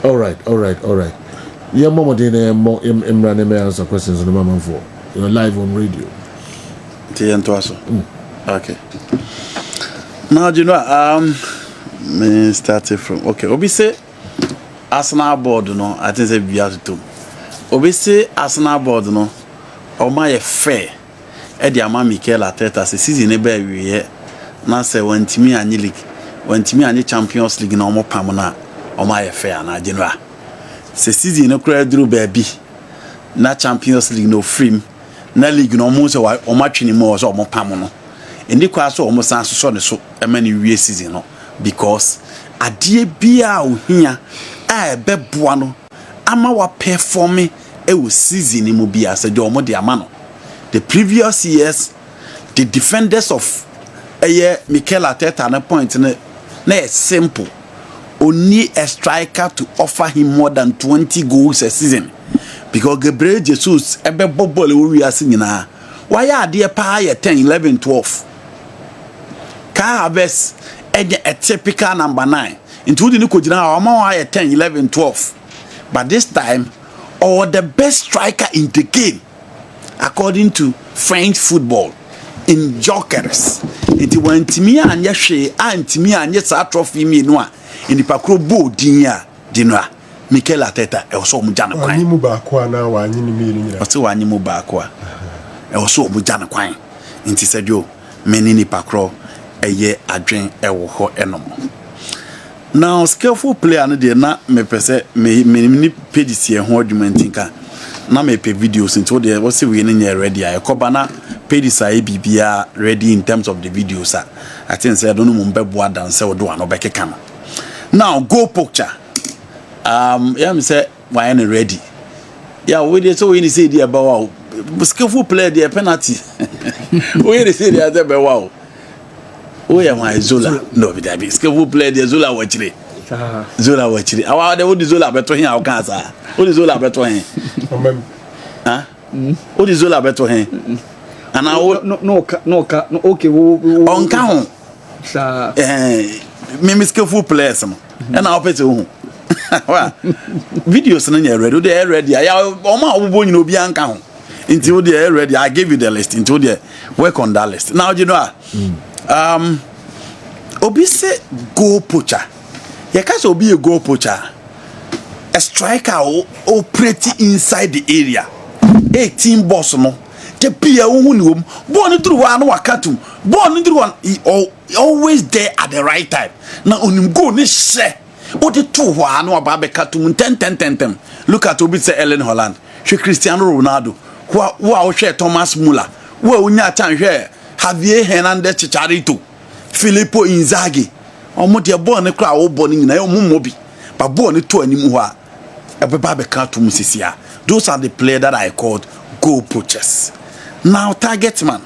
All right. Yeah, Mama Dina, Imran may answer questions on the Mama for. You're live on radio. Okay. Now, you know, me started from okay. Obi say Arsenal board, no. I think say we have to. Obi say Arsenal board, no. O my fair. Edi ama Mikel Arteta say season e be wie. Na say when timi anyi league, when timi anyi Champions League na omo pam na o my fair na general. Say season no credit duru baby. Na Champions League no free. Na league no mo say o ma twini mo so omo pam no. Endi kwa so omo san so ne so e ma ni wie season no. Because adie bia ohia a beboa no ama wa performing e wo season mu bia se de omo de ama no. The previous years the defenders of Mikel Arteta na point na simple. Only a striker to offer him more than 20 goals a season. Because Gabriel Jesus ebe bobole we are singing na. Why are there pa 10, 11, 12? Kai Havertz a typical number 9. Including the coach now, I'm 10, 11, 12. But this time, the best striker in the game, according to French football, in jokers. It went to me and yeshe, and to me and yes, I trophy me noa in the Pacro Bo Dinia, Dinra, Mikel Arteta, also Mujana Quine. You move back one hour, and you mean, or so I move back. Also Mujana Quine. And he said, yo, many Pacro. A year adwen ewo ho enomo now skillful player no de na me pese me ni pages here ho argument nka na me pe videos into de wo se we ni ready a ekoba na pages a bibia ready in terms of the videos I think say don't know mbebo dance we do an obekeka no now go picture yeah me say why na ready yeah we dey so we ni say dey about skillful player dey penalty we dey say dey about wow. Oh yeah, my Zola. No, we that be skillful player. The Zola watching. Zola watching. How are the Zola better here? How can I? Who is Zola better here? Huh? Who is Zola better here? And I no. Okay, on count. Me skillful players, and I'll pay to who. Videos na ready. They are ready. I Oma Obo no be count. Until they are ready, I give you the list. Until they work on that list. Now you know. Obi say goal poacher. You can't be a goal poacher. A striker operating inside the area. 18 boss no. The player who born through one wakatum. Born through one. He always there at the right time. Now on him go ni share. O the two one no about katum 10. Look at Obi say Ellen Holland. She Cristiano Ronaldo. Who share Thomas Muller. Who unya chan share Javier Hernandez Chicharito, Filippo Inzaghi. Omo de born kra wo born na omo bi. But born to animu a ebeba be kan to musisia. Those are the players that I called goal poachers. Now target man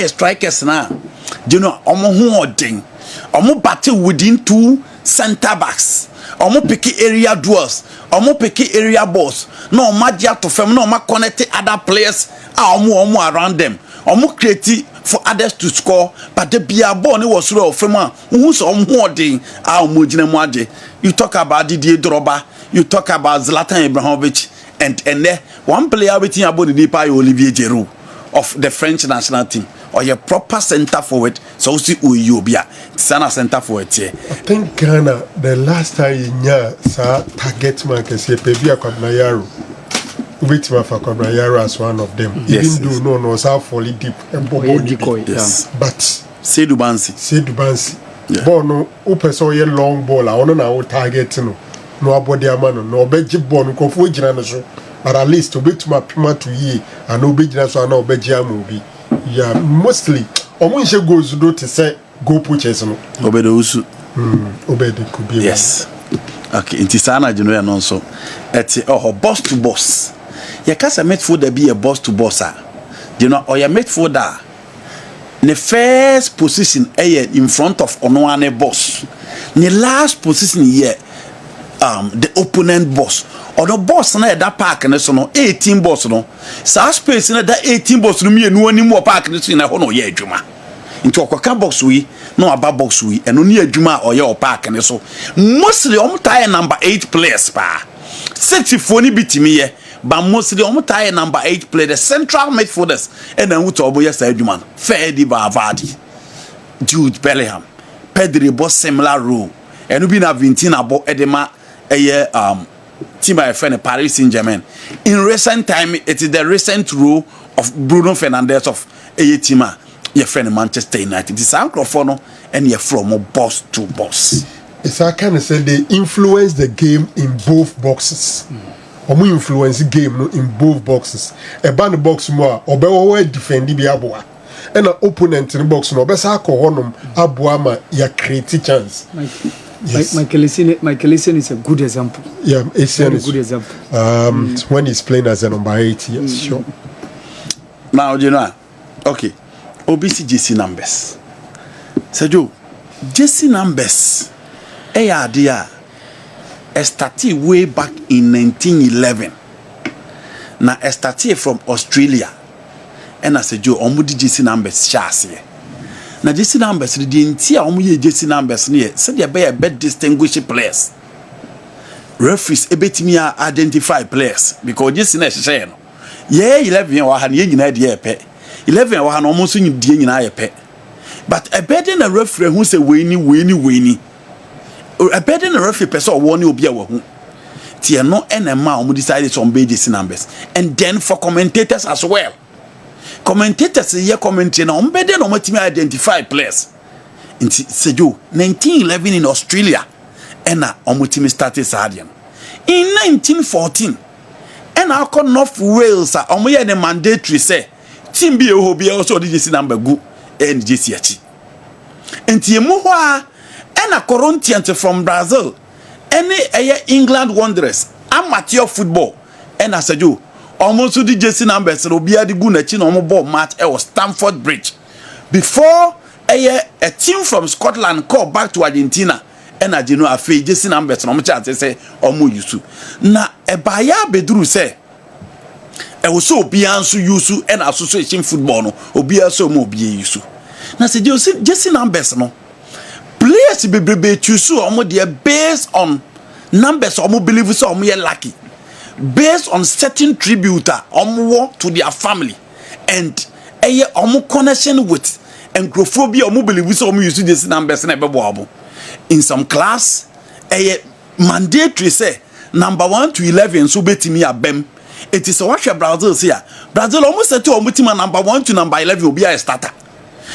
strikers na. You know omo hu odin. Omo battle within 2 center backs. Omo pick area duels. Omo pick area balls. No magia to fem no ma connect other players. Omo around them. Omo create for others to score, but the bia ball ni was real fema. Who so omo odin omo gina mu ade. You talk about Didier Drogba, you talk about Zlatan Ibrahimovic, and there one player waiting about the Depa Olivier Giroud of the French national team. Or your proper center forward, so see who you be a center forward here. I think Ghana, the last time you saw target man can say Pebia Kwabnayaro. Wait for Kwabnayaro as one of them. Yes, even though no was out fully deep and yes. But Seydou Bansi. Yeah. Bono upeso ye long ball. I wanna now target no abodi amano no beji ball no kofu jina no so. But at least to be to my pima to ye and no be jina so na obeji amobi. Yeah, mostly omunshe goals do to say go poachers no. Obedo usu. Obedi could be. Yes. Okay, inti sana you know no so. Eti boss to boss. You can't say midfielder be a boss to boss. You know, or your midfielder. The first position in front of Onoane boss. The last position here, the opponent boss. Or the boss na that park and so no 18 boss no. Sa space na that 18 boss no me no any more park no so na ho no ye adwuma. into okwaka box we no aba box we eno ne adwuma oye o park ne so mostly tie number 8 players pa 64 ni bitimi ye but mostly tie number 8 player the central midfielders and then wuto obo yes adwuma Ferdi Valverde Jude Bellingham Pedri boss similar role eno bi na 19 abo edema team by friend Paris Saint-Germain. In recent time, it is the recent role of Bruno Fernandes of a team. Your friend Manchester United. This is and you're from boss to boss. It's I kind of say they influence the game in both boxes. Or we influence the game in both boxes. A band box more or be defend the abua. And an opponent in the box no best honum abuama ya create chance. Yes. Mikel is a good example. Yeah, it's a good example. When he's playing as a number 8, yes, sure. Now, you know, okay, OBC JC numbers. Sergio, JC numbers, dear, started way back in 1911. Now, started from Australia. And I said, Joe, omudi JC numbers, chassis. Na JC numbers the entire omuye JC numbers near said they be a best distinguished players. Referees ebetimi identify players because JC na share no. Yeah 11 wa ha ne nyina de epe. 11 wa ha no mo so nyidie nyina epe. But a better na referee who say we ni. A better na referee person wo ni obi a wo hu. Tie no enema omu decide some JC numbers and then for commentators as well. Commentators here commenting on better no matimi identify players. In Sejo 1911 in Australia and omutimi started Sadian. In 1914 and our North Wales omoye the mandatory say team bi obi also the JC number go and JC achi. Enti emu ho a and Corinthians from Brazil any England Wanderers amateur football and Sejo almost the JC numbers will be at the good ball match was Stamford Bridge before a team from Scotland called back to Argentina and I know a fee JC numbers no chance say omo yusu na e baya bedru say e wo so obi anso yusu and association football no obi aso mo obi yusu na say JC numbers no players be choose omo dey based on numbers omo believe so omo ye lucky based on certain tribute to their family and connection with engrophobia believe so use this numbers in some class mandatory say number 1 to 11 so betimi abem it is what Brazil say Brazil almost say to number 1 to number 11 will be a starter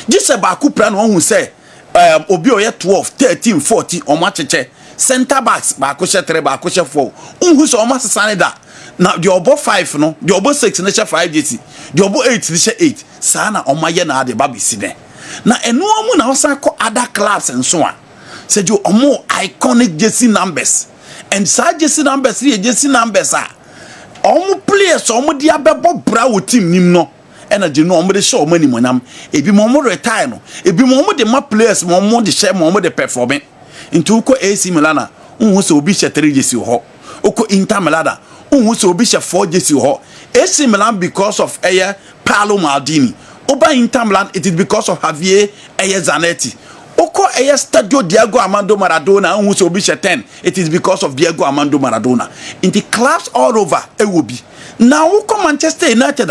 just about ku plan one who say obi oye 12 13 14 o macheche center backs ba ko she 3 ba ko she 4 unhu so ma sesane da na the obo 5 no the obo 6 na she 5 JC the obo 8 na she 8 sa na o ma ye na de ba bisi ne na enu omu na osa ko other class enso a say you omo iconic JC numbers and sa JC numbers re JC numbers a omo players omo dia bebo bra wo team nim no energy no omo de show mani monam ebi mo retire no ebi mo de ma players mo de share mo de performing into uko AC Milan unhu se obi she 3 JC ho uko Inter Milan unhu se obi she 4 JC ho AC Milan because of Paolo Maldini oba Inter Milan it is because of Javier Zanetti uko Stadio Diego Armando Maradona unhu se obi she 10 it is because of Diego Armando Maradona in the clubs all over ewobi now uko Manchester United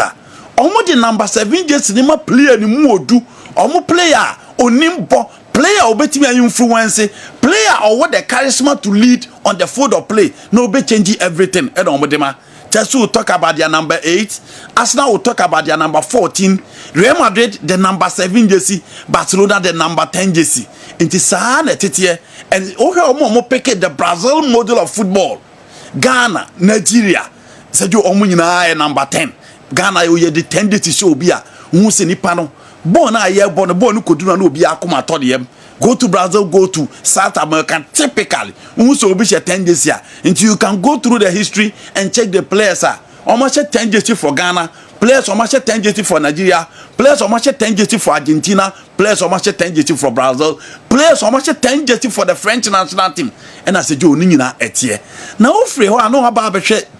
omo the number 7 JC ni ma player ni mu odu omo player onimbo player obetimi influence player or what the charisma to lead on the field of play no be changing everything and omodema Chelsea will talk about their number 8 Arsenal will talk about their number 14 Real Madrid the number 7 JC Barcelona the number 10 JC inti sana tete and omo pick the Brazil model of football Ghana Nigeria sajo omo nyina number 10 Ghana you the 10 JC show bia hu se nipa no born a year born koduna no obi akoma to dem go to Brazil go to South America typically who so obi she 10 days here until you can go through the history and check the players almost 10 days for Ghana players almost 10 days for Nigeria players almost 10 days for Argentina players almost 10 days for Brazil players almost 10 days for the French national team and I say Joe ni nyina etie na ofre ho ano aba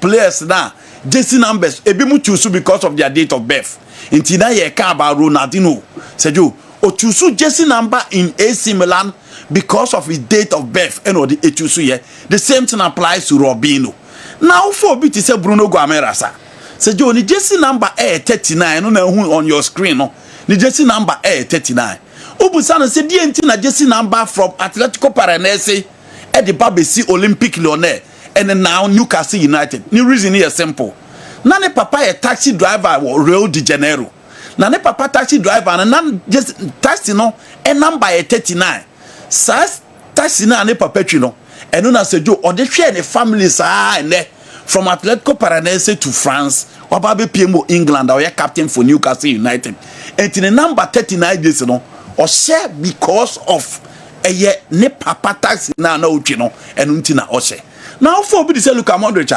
players na JC numbers ebi mu choose because of their date of birth. Inti na ye ka about Ronaldinho. Sejo Ochusu jersey number in AC Milan because of his date of birth and or the Ochusu here. The same thing applies to Robinho. Now for bit is a Bruno Guamerasa. Say Joe, the jersey number 39 on your screen no. The jersey number 39. Ubusana said the entire jersey number from Atletico Paranaense at the Babesi Olympic Lyonnais and then now Newcastle United. New reason here simple. Nane papa a taxi driver Rio de Janeiro. Nane papa taxi driver and nan just taxi no a number 39. Sas taxi na ne papa no. And no say Joe or the share the families and from Atletico Paranaense to France. Obabe PMO England or captain for Newcastle United. And in the number 39 days no. Or share because of a ye ne papa taxi na uchino and untina ose. Now for be say look at Modric.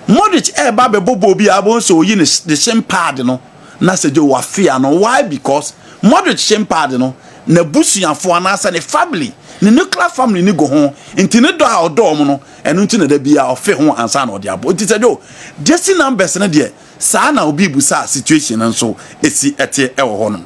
Modric babe bobo bi abo so yin the same pad no. Na se jo wa fear no. Why? Because Modric same pad no. Na busuafo anasa ne family. Ne nuclear family ni go ho. Nti ne do a odo mo no. And untina da bia ofe ho ansa na odi abo. Nti se jo jersey numbers na de sa na obi busa situation and so esi ete e wo ho no.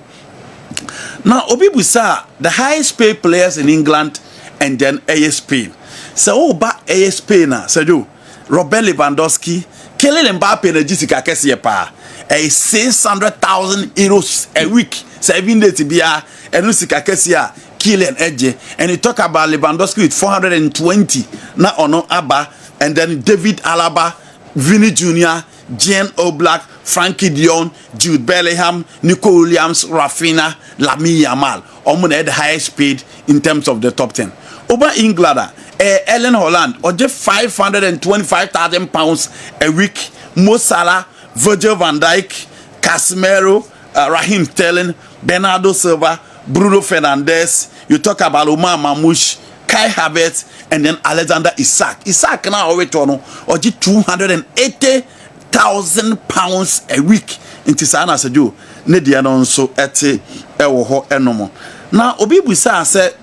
Now, Obibusa, the highest paid players in England and then Spain. So, ba Spain na, so do Robert Lewandowski, Kylian Mbappe na Jessica Kessben pa, 600,000 euros a week, 7 days bia, and Jessica Kessben, Kylian Edge, and you talk about Lewandowski with 420, na ono Abba, and then David Alaba, Vinny Jr., Jean Oblak, Frankie Dion, Jude Bellingham, Nico Williams, Rafinha, Lamine Yamal. Almost at the highest paid in terms of the top 10. Over England, Ellen Holland, or just £525,000 a week. Mo Salah, Virgil van Dijk, Casemiro, Raheem Sterling, Bernardo Silva, Bruno Fernandes. You talk about Omar Mamouche, Kai Havertz, and then Alexander Isak. Isak now already or just £280,000 a week into Sana Seju, Nedia non so ete ewo ho enomo. Now Obi Busa said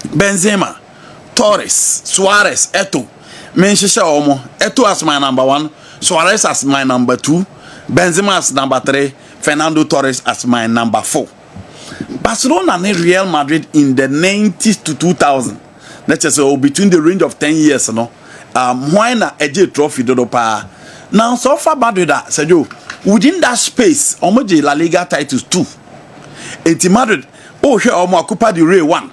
Benzema, Torres, Suarez, Eto, Menshesha Omo, Eto as my number 1, Suarez as my number 2, Benzema as number 3, Fernando Torres as my number 4. Barcelona and Real Madrid in the 90s to 2000. Let's just say between the range of 10 years, no. Why na eje trophy dodo pa. Now, so far bad with that, Sergio, within that space, Omoje La Liga titles 2. Enti Madrid, here Omo Copa del Rey 1.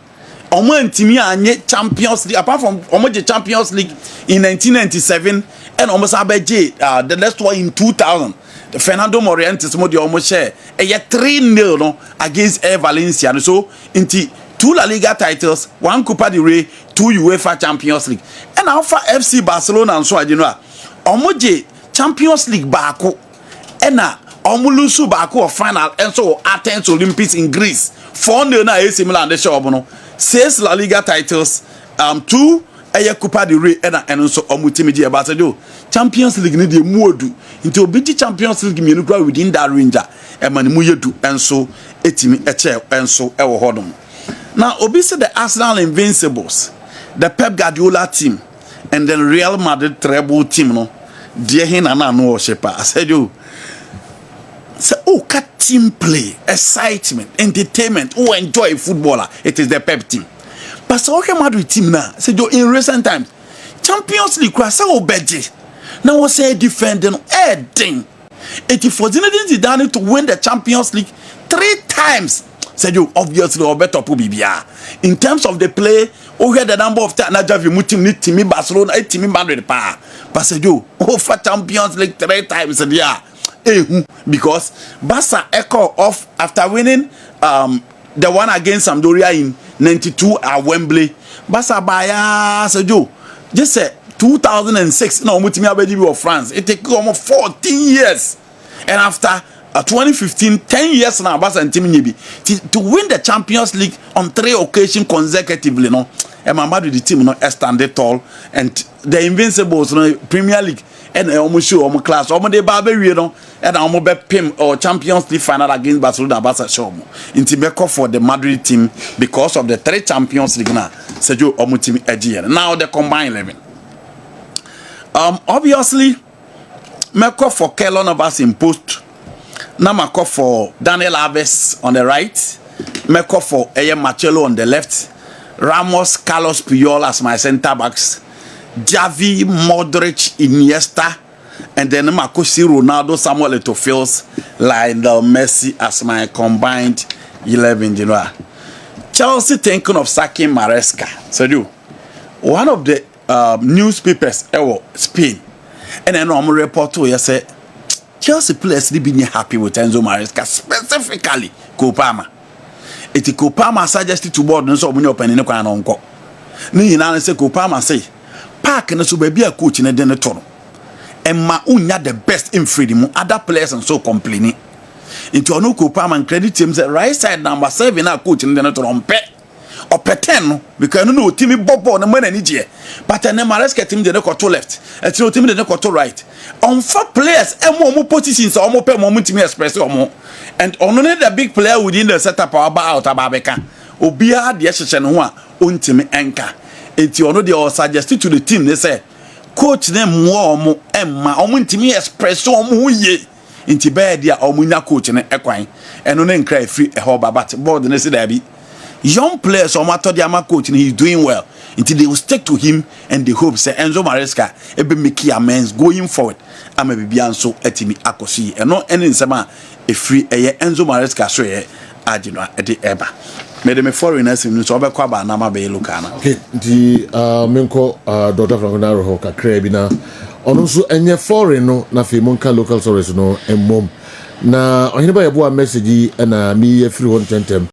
Omo Ntimi anye Champions League, apart from Omoje Champions League in 1997, and Omo Sabeje, the next one in 2000. Fernando Morientes mo di Omo share, 3-0 no against Air Valencia. So, Enti 2 La Liga titles, 1 Copa del Rey, 2 UEFA Champions League. And Alpha FC Barcelona and so I you know. Omoje Champions League bako ena omulusu bako of final and so Athens Olympics in Greece 4-0 na AC Milan de show no 6 La Liga titles 2 Copa del Rey and so omutimiji abasajo Champions League ni de muodu into obiti Champions League mienu kwa within that range e mani muyedu and so etimi eche and so ewo hodom. Now obi say the Arsenal Invincibles, the Pep Guardiola team and then Real Madrid treble team no dear hin and no worship. I said you say cut team play, excitement, entertainment, enjoy footballer. It is the Pep team. But so okay Madrid team now said you in recent times Champions League cross beje. Now was say defending thing. 84 Zidane to win the Champions League 3 times. Said you obviously or better Pubibia. In terms of the play, here the number of times Najavi Mutim need Timmy Barcelona, Timmy Madrid pa. But said you for Champions League 3 times a year. Because Barca echo off after winning the one against Sampdoria in 92 at Wembley. Barca baya said you just say 2006 no Mutimi Abedi of France. It took almost 14 years. And after 2015, 10 years now, Barca and Team Nibi to win the Champions League on 3 occasions consecutively. No, and my the team no standing tall, and the Invincibles, no Premier League, and almost show almost class, almost the Barbary, no, and almost bet Pim or Champions League final against Barcelona, Barca show in Tibeco for the Madrid team because of the 3 Champions League now. Sergio Omutimi Ejian. Now the combined 11. Obviously, Meko for Kellon of us in post. Now I call for Daniel Alves on the right, Meko for Marcelo on the left, Ramos, Carlos Puyol as my centre backs, Javi, Modric, Iniesta, and then Marcos, Ronaldo, Samuel Eto'o, Lionel Messi as my combined 11. You know, Chelsea thinking of sacking Maresca. So do one of the newspapers Spain, and then I'm report to you say Chelsea players they be happy with Enzo Maresca, specifically Kopama. Iti Kopama suggested to board no so when open in kwa nonko. Ni nyina say Kopama say park no so baby a coach in the tono. Emma unya the best in freedom other players and so complaining. Into ono Kopama and credit him say right side number 7 a coach in the tono pe or pretend because no team bobo no man any je. But then Maresca team the to left. And no team the to right. On 4 players emo positions or mo pe mo team express or and only the big player within the setup about Ababeka. Obia the exception who are untimi anchor. It's ono they suggested to the team they say coach them more emma omuntimi express omu ye inti bed dia omunya coach ne ekwan eno ne nkra free e ho babat board ne say there be young players or matter their coach and he's doing well until they will stick to him and they hope say Enzo Maresca ebe make amends going forward ama bibia nso atimi akosi and no any nsema e free Enzo Maresca so ye agino e de eba me de me foreigners in so obekwa ba na ma be lukana okay the menko Dr. Franco ho kakra bi na ono so enye foreign no na fe monka local stories no emmom na ohine ba yebo a message na mi free one tentem